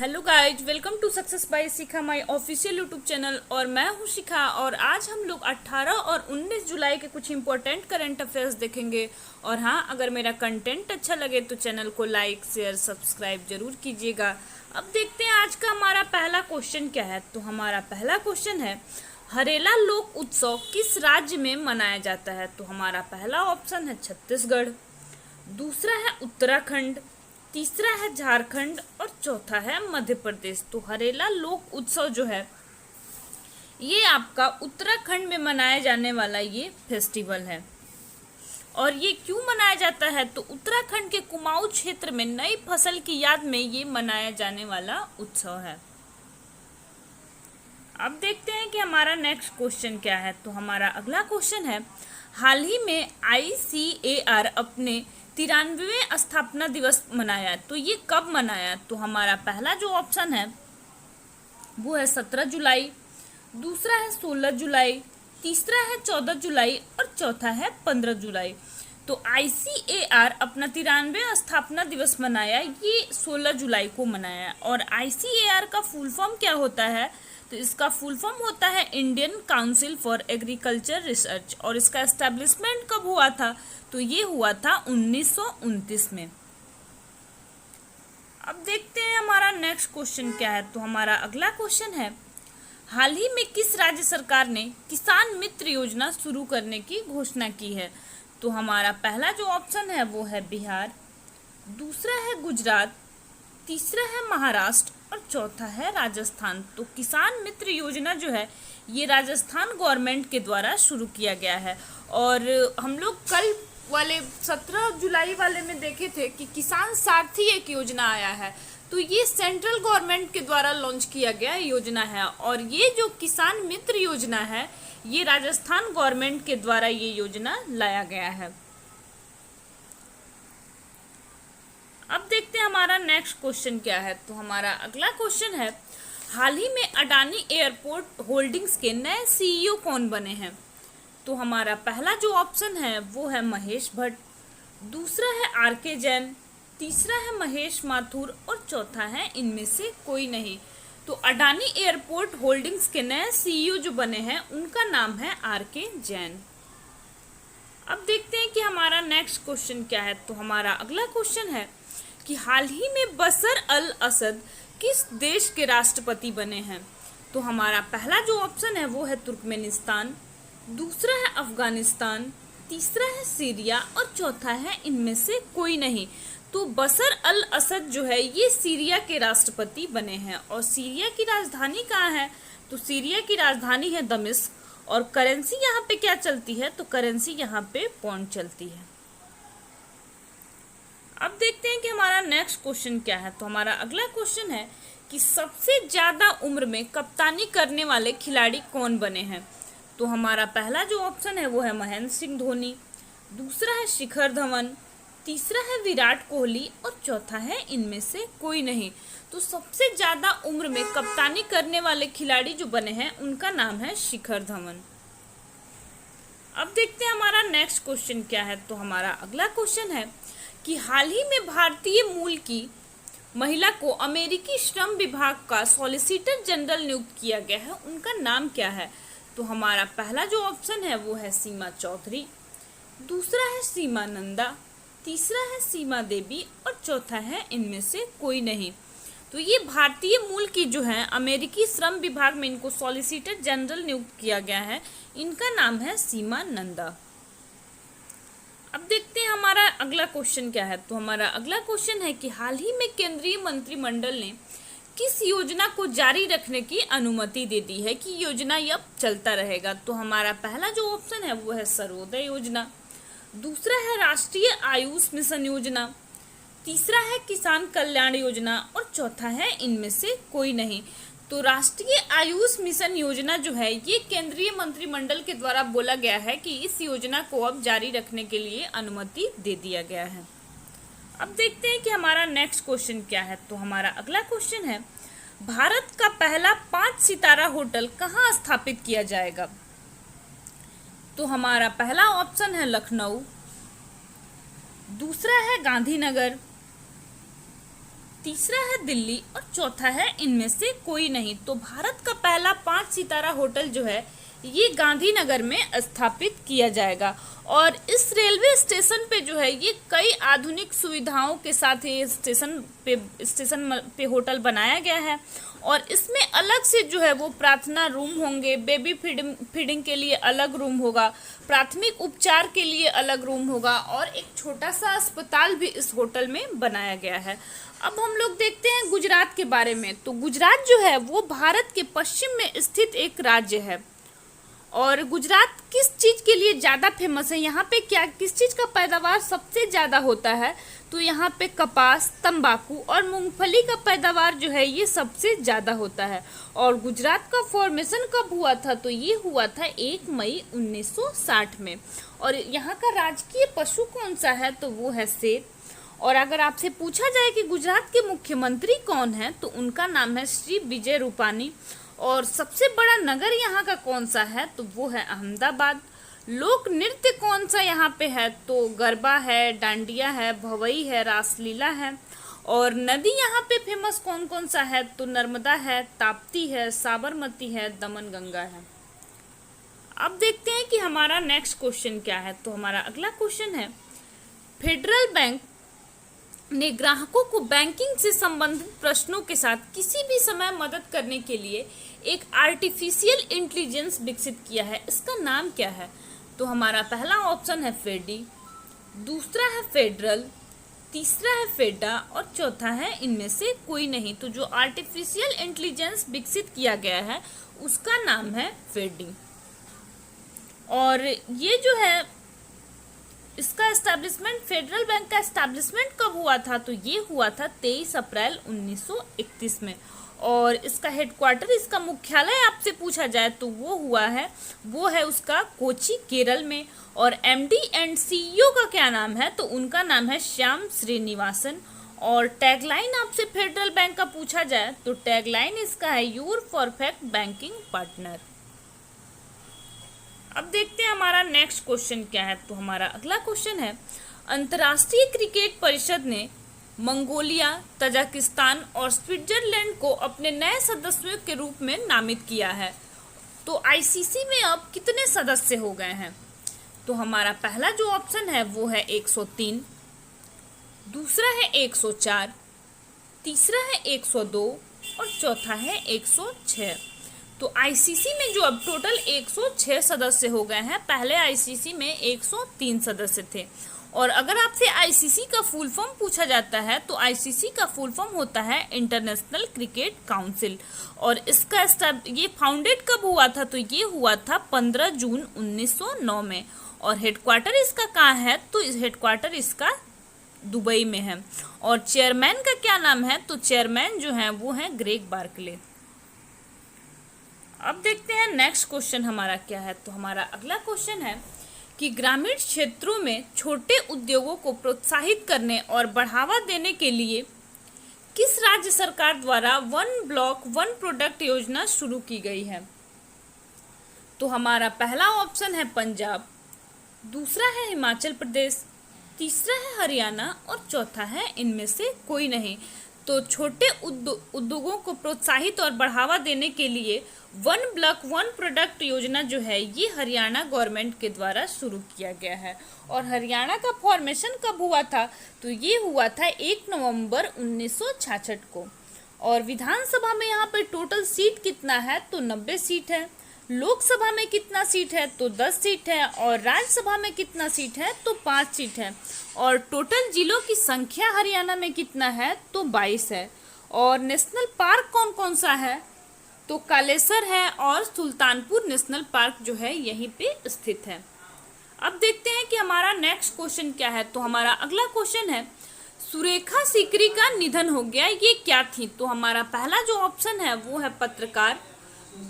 Hello guys, welcome to success by Shikha my official YouTube channel. और मैं हूं शिखा और आज हम लोग 18 और 19 जुलाई के कुछ इंपॉर्टेंट करंट अफेयर्स देखेंगे। और हाँ, अगर मेरा कंटेंट अच्छा लगे तो चैनल को लाइक शेयर सब्सक्राइब जरूर कीजिएगा। अब देखते हैं आज का हमारा पहला क्वेश्चन क्या है। तो हमारा पहला क्वेश्चन है, हरेला लोक उत्सव किस राज्य में मनाया जाता है। तो हमारा पहला ऑप्शन है छत्तीसगढ़, दूसरा है उत्तराखंड, तीसरा है झारखंड और चौथा है मध्य प्रदेश। तो हरेला लोक उत्सव जो है ये आपका उत्तराखंड में मनाया जाने वाला ये फेस्टिवल है। और ये क्यों मनाया जाता है, तो उत्तराखंड के कुमाऊं क्षेत्र में नई फसल की याद में ये मनाया जाने वाला उत्सव है। अब देखते हैं कि हमारा नेक्स्ट क्वेश्चन क्या है। तो हमारा अगला क्वेश्चन है, हाल ही में ICAR अपने 93वें स्थापना दिवस मनाया। तो ये कब मनाया। तो हमारा पहला जो ऑप्शन है वो है 17 जुलाई, दूसरा है 16 जुलाई, तीसरा है 14 जुलाई और चौथा है 15 जुलाई। तो ICAR अपना 93वां स्थापना दिवस मनाया, ये 16 जुलाई को मनाया। और ICAR का फुल फॉर्म क्या होता है, तो इसका फुल फॉर्म होता है Indian council for agriculture research. और इसका एस्टेब्लिशमेंट कब हुआ था, तो ये हुआ था 1929 में। अब देखते हैं हमारा नेक्स्ट क्वेश्चन क्या है। तो हमारा अगला क्वेश्चन है, हाल ही में किस राज्य सरकार ने किसान मित्र योजना शुरू करने की घोषणा की है। तो हमारा पहला जो ऑप्शन है वो है बिहार, दूसरा है गुजरात, तीसरा है महाराष्ट्र और चौथा है राजस्थान। तो किसान मित्र योजना जो है ये राजस्थान गवर्नमेंट के द्वारा शुरू किया गया है। और हम लोग कल वाले 17 जुलाई वाले में देखे थे कि किसान सारथी एक योजना आया है। तो ये सेंट्रल गवर्नमेंट के द्वारा लॉन्च किया गया योजना है। और ये जो किसान मित्र योजना है ये राजस्थान गवर्नमेंट के द्वारा ये योजना लाया गया है। अब देखते हैं हमारा नेक्स्ट क्वेश्चन क्या है। तो हमारा अगला क्वेश्चन है, हाल ही में अडानी एयरपोर्ट होल्डिंग्स के नए CEO कौन बने हैं। तो हमारा पहला जो ऑप्शन है वो है महेश भट्ट, दूसरा है RK जैन, तीसरा है महेश माथुर और चौथा है इनमें से कोई नहीं। तो अडानी एयरपोर्ट होल्डिंग्स के नए CEO जो बने हैं उनका नाम है RK जैन। अब देखते हैं कि हमारा नेक्स्ट क्वेश्चन क्या है। तो हमारा अगला क्वेश्चन है कि हाल ही में बशर अल असद किस देश के राष्ट्रपति बने हैं। तो हमारा पहला जो ऑप्शन है वो है तुर्कमेनिस्तान, दूसरा है अफगानिस्तान, तीसरा है सीरिया और चौथा है इनमें से कोई नहीं। तो बशर अल असद जो है ये सीरिया के राष्ट्रपति बने हैं। और सीरिया की राजधानी कहाँ है, तो सीरिया की राजधानी है दमिश्क। और करेंसी यहाँ पे क्या चलती है, तो करेंसी यहाँ पे पौंड चलती है। अब देखते हैं कि हमारा नेक्स्ट क्वेश्चन क्या है। तो हमारा अगला क्वेश्चन है कि सबसे ज्यादा उम्र में कप्तानी करने वाले खिलाड़ी कौन बने हैं। तो हमारा पहला जो ऑप्शन है वो है महेंद्र सिंह धोनी, दूसरा है शिखर धवन, तीसरा है विराट कोहली और चौथा है इनमें से कोई नहीं। तो सबसे ज्यादा उम्र में कप्तानी करने वाले खिलाड़ी जो बने हैं उनका नाम है शिखर धवन। अब देखते हैं हमारा नेक्स्ट क्वेश्चन क्या है। तो हमारा अगला क्वेश्चन है कि हाल ही में भारतीय मूल की महिला को अमेरिकी श्रम विभाग का सॉलिसिटर जनरल नियुक्त किया गया है, उनका नाम क्या है। तो हमारा पहला जो ऑप्शन है वो है सीमा चौधरी, दूसरा है सीमा नंदा, तीसरा है सीमा देवी और चौथा है इनमें से कोई नहीं। तो ये भारतीय मूल की जो है अमेरिकी श्रम विभाग में इनको सॉलिसिटर जनरल नियुक्त किया गया है, इनका नाम है सीमा नंदा। अब देखते हैं हमारा अगला क्वेश्चन क्या है। तो हमारा अगला क्वेश्चन है कि हाल ही में केंद्रीय मंत्रिमंडल ने किस योजना को जारी रखने की अनुमति दे दी है कि योजना अब चलता रहेगा। तो हमारा पहला जो ऑप्शन है वो है सर्वोदय योजना, दूसरा है राष्ट्रीय आयुष मिशन योजना, तीसरा है किसान कल्याण योजना और चौथा है इनमें से कोई नहीं। तो राष्ट्रीय आयुष मिशन योजना जो है ये केंद्रीय मंत्रिमंडल के द्वारा बोला गया है कि इस योजना को अब जारी रखने के लिए अनुमति दे दिया गया है। अब देखते हैं कि हमारा नेक्स्ट क्वेश्चन क्या है। तो हमारा अगला क्वेश्चन है, भारत का पहला 5 सितारा होटल कहाँ स्थापित किया जाएगा। तो हमारा पहला ऑप्शन है लखनऊ, दूसरा है गांधीनगर, तीसरा है दिल्ली और चौथा है इनमें से कोई नहीं। तो भारत का पहला 5 सितारा होटल जो है ये गांधीनगर में स्थापित किया जाएगा। और इस रेलवे स्टेशन पे जो है ये कई आधुनिक सुविधाओं के साथ ये स्टेशन पे होटल बनाया गया है। और इसमें अलग से जो है वो प्रार्थना रूम होंगे, बेबी फीडिंग के लिए अलग रूम होगा, प्राथमिक उपचार के लिए अलग रूम होगा और एक छोटा सा अस्पताल भी इस होटल में बनाया गया है। अब हम लोग देखते हैं गुजरात के बारे में। तो गुजरात जो है वो भारत के पश्चिम में स्थित एक राज्य है। और गुजरात किस चीज़ के लिए ज़्यादा फेमस है, यहाँ पे क्या किस चीज़ का पैदावार सबसे ज़्यादा होता है, तो यहाँ पे कपास, तंबाकू और मूंगफली का पैदावार जो है ये सबसे ज़्यादा होता है। और गुजरात का फॉर्मेशन कब हुआ था, तो ये हुआ था 1 मई 1960 में। और यहाँ का राजकीय पशु कौन सा है, तो वो है शेर। और अगर आपसे पूछा जाए कि गुजरात के मुख्यमंत्री कौन है, तो उनका नाम है श्री विजय रूपानी। और सबसे बड़ा नगर यहाँ का कौन सा है, तो वो है अहमदाबाद। लोक नृत्य कौन सा यहाँ पे है, तो गरबा है, डांडिया है, भवई है, रासलीला है। और नदी यहाँ पे फेमस कौन कौन सा है, तो नर्मदा है, ताप्ती है, साबरमती है, दमन गंगा है। अब देखते हैं कि हमारा नेक्स्ट क्वेश्चन क्या है। तो हमारा अगला क्वेश्चन है, फेडरल बैंक ने ग्राहकों को बैंकिंग से संबंधित प्रश्नों के साथ किसी भी समय मदद करने के लिए एक आर्टिफिशियल इंटेलिजेंस विकसित किया है। इसका नाम क्या है, तो हमारा पहला ऑप्शन है फेडी, दूसरा है फेडरल, तीसरा है फेडा और चौथा है इनमें से कोई नहीं। तो जो आर्टिफिशियल इंटेलिजेंस विकसित किया गया है उसका नाम है फेडी। और ये जो है इसका एस्टैब्लिशमेंट, फेडरल बैंक का एस्टैब्लिशमेंट कब हुआ था, तो ये हुआ था 23 अप्रैल 1931 में। और इसका हेडक्वार्टर, इसका मुख्यालय आपसे पूछा जाए तो वो है उसका कोची, केरल में। और एमडी एंड सीईओ का क्या नाम है, तो उनका नाम है श्याम श्रीनिवासन। और टैगलाइन आपसे फेडरल बैंक का पूछा जाए तो टैगलाइन इसका है योर परफेक्ट बैंकिंग पार्टनर। अब देखते हैं हमारा नेक्स्ट क्वेश्चन क्या है। तो हमारा अगला क्वेश्चन है, अंतर्राष्ट्रीय क्रिकेट परिषद ने मंगोलिया, तजाकिस्तान और स्विट्जरलैंड को अपने नए सदस्यों के रूप में नामित किया है। तो आईसीसी में अब कितने सदस्य हो गए हैं, तो हमारा पहला जो ऑप्शन है वो है 103, दूसरा है 104, तीसरा है 102 और चौथा है 106। तो आईसीसी में जो अब टोटल 106 सदस्य हो गए हैं, पहले आईसीसी में 103 सदस्य थे। और अगर आपसे आईसीसी का फुल फॉर्म पूछा जाता है तो आईसीसी का फुल फॉर्म होता है इंटरनेशनल क्रिकेट काउंसिल। और इसका ये फाउंडेड कब हुआ था, तो ये हुआ था 15 जून 1909 में। और हेडक्वार्टर इसका कहाँ है, तो इस हेडक्वार्टर इसका दुबई में है। और चेयरमैन का क्या नाम है, तो चेयरमैन जो है वो है ग्रेग बार्कले। अब देखते हैं नेक्स्ट क्वेश्चन हमारा क्या है। तो हमारा अगला क्वेश्चन है कि ग्रामीण क्षेत्रों में छोटे उद्योगों को प्रोत्साहित करने और बढ़ावा देने के लिए किस राज्य सरकार द्वारा 1 ब्लॉक 1 प्रोडक्ट योजना शुरू की गई है। तो हमारा पहला ऑप्शन है पंजाब, दूसरा है हिमाचल प्रदेश, तीसरा है हरियाणा और चौथा है इनमें से कोई नहीं। तो छोटे उद्योगों को प्रोत्साहित और बढ़ावा देने के लिए 1 ब्लॉक 1 प्रोडक्ट योजना जो है ये हरियाणा गवर्नमेंट के द्वारा शुरू किया गया है। और हरियाणा का फॉर्मेशन कब हुआ था, तो ये हुआ था 1 नवंबर 1966 को। और विधानसभा में यहाँ पे टोटल सीट कितना है, तो 90 सीट है। लोकसभा में कितना सीट है, तो 10 सीट है। और राज्यसभा में कितना सीट है, तो 5 सीट है। और टोटल जिलों की संख्या हरियाणा में कितना है, तो 22 है। और नेशनल पार्क कौन कौन सा है, तो कालेसर है और सुल्तानपुर नेशनल पार्क जो है यहीं पे स्थित है। अब देखते हैं कि हमारा नेक्स्ट क्वेश्चन क्या है। तो हमारा अगला क्वेश्चन है, सुरेखा सीकरी का निधन हो गया, ये क्या थी। तो हमारा पहला जो ऑप्शन है वो है पत्रकार,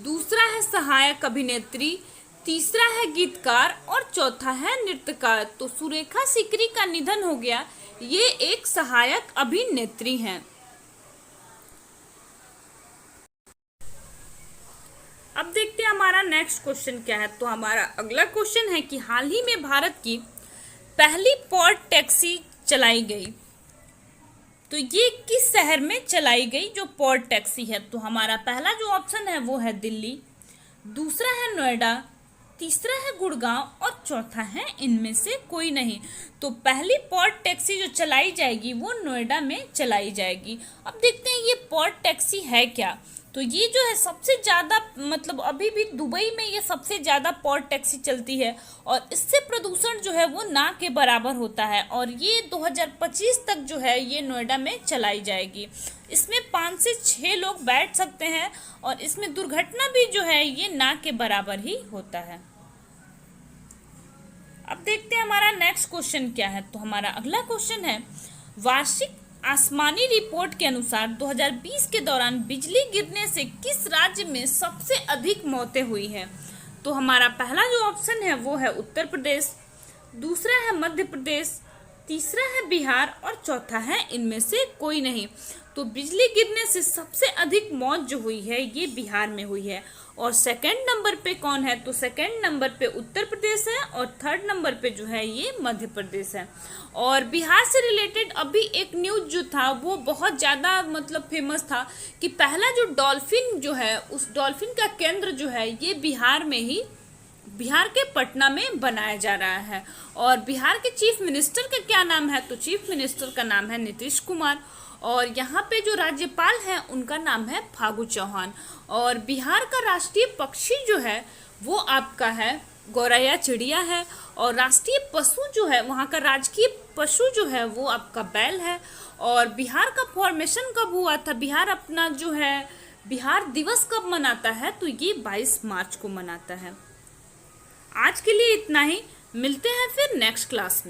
दूसरा है सहायक अभिनेत्री, तीसरा है गीतकार और चौथा है नृत्यकार। तो सुरेखा सीकरी का निधन हो गया, ये एक सहायक अभिनेत्री हैं। अब देखते हैं हमारा नेक्स्ट क्वेश्चन क्या है। तो हमारा अगला क्वेश्चन है कि हाल ही में भारत की पहली पॉड टैक्सी चलाई गई, तो ये किस शहर में चलाई गई जो पॉड टैक्सी है? तो हमारा पहला जो ऑप्शन है वो है दिल्ली, दूसरा है नोएडा, तीसरा है गुड़गांव और चौथा है इनमें से कोई नहीं। तो पहली पॉड टैक्सी जो चलाई जाएगी वो नोएडा में चलाई जाएगी। अब देखते हैं ये पॉड टैक्सी है क्या। तो ये जो है सबसे ज़्यादा मतलब अभी भी दुबई में ये सबसे ज़्यादा पॉड टैक्सी चलती है और इससे प्रदूषण जो है वो ना के बराबर होता है और ये 2025 तक जो है ये नोएडा में चलाई जाएगी। इसमें 5 से 6 लोग बैठ सकते हैं और इसमें दुर्घटना भी जो है ये ना के बराबर ही होता है। अब देखते हैं हमारा नेक्स्ट क्वेश्चन क्या है। तो हमारा अगला क्वेश्चन है, वार्षिक आसमानी रिपोर्ट के अनुसार 2020 के दौरान बिजली गिरने से किस राज्य में सबसे अधिक मौतें हुई हैं? तो हमारा पहला जो ऑप्शन है वो है उत्तर प्रदेश, दूसरा है मध्य प्रदेश, तीसरा है बिहार और चौथा है इनमें से कोई नहीं। तो बिजली गिरने से सबसे अधिक मौत जो हुई है ये बिहार में हुई है। और सेकंड नंबर पे कौन है? तो सेकंड नंबर पे उत्तर प्रदेश है और थर्ड नंबर पे जो है ये मध्य प्रदेश है। और बिहार से रिलेटेड अभी एक न्यूज जो था वो बहुत ज़्यादा मतलब फेमस था कि पहला जो डॉल्फिन जो है उस डॉल्फिन का केंद्र जो है ये बिहार में ही, बिहार के पटना में बनाया जा रहा है। और बिहार के चीफ मिनिस्टर का क्या नाम है? तो चीफ मिनिस्टर का नाम है नीतीश कुमार और यहाँ पे जो राज्यपाल हैं उनका नाम है फागू चौहान। और बिहार का राष्ट्रीय पक्षी जो है वो आपका है गौरैया चिड़िया है और राष्ट्रीय पशु जो है वहाँ का राजकीय पशु जो है वो आपका बैल है। और बिहार का फॉर्मेशन कब हुआ था? बिहार अपना जो है बिहार दिवस कब मनाता है? तो ये 22 मार्च को मनाता है। आज के लिए इतना ही, मिलते हैं फिर नेक्स्ट क्लास में।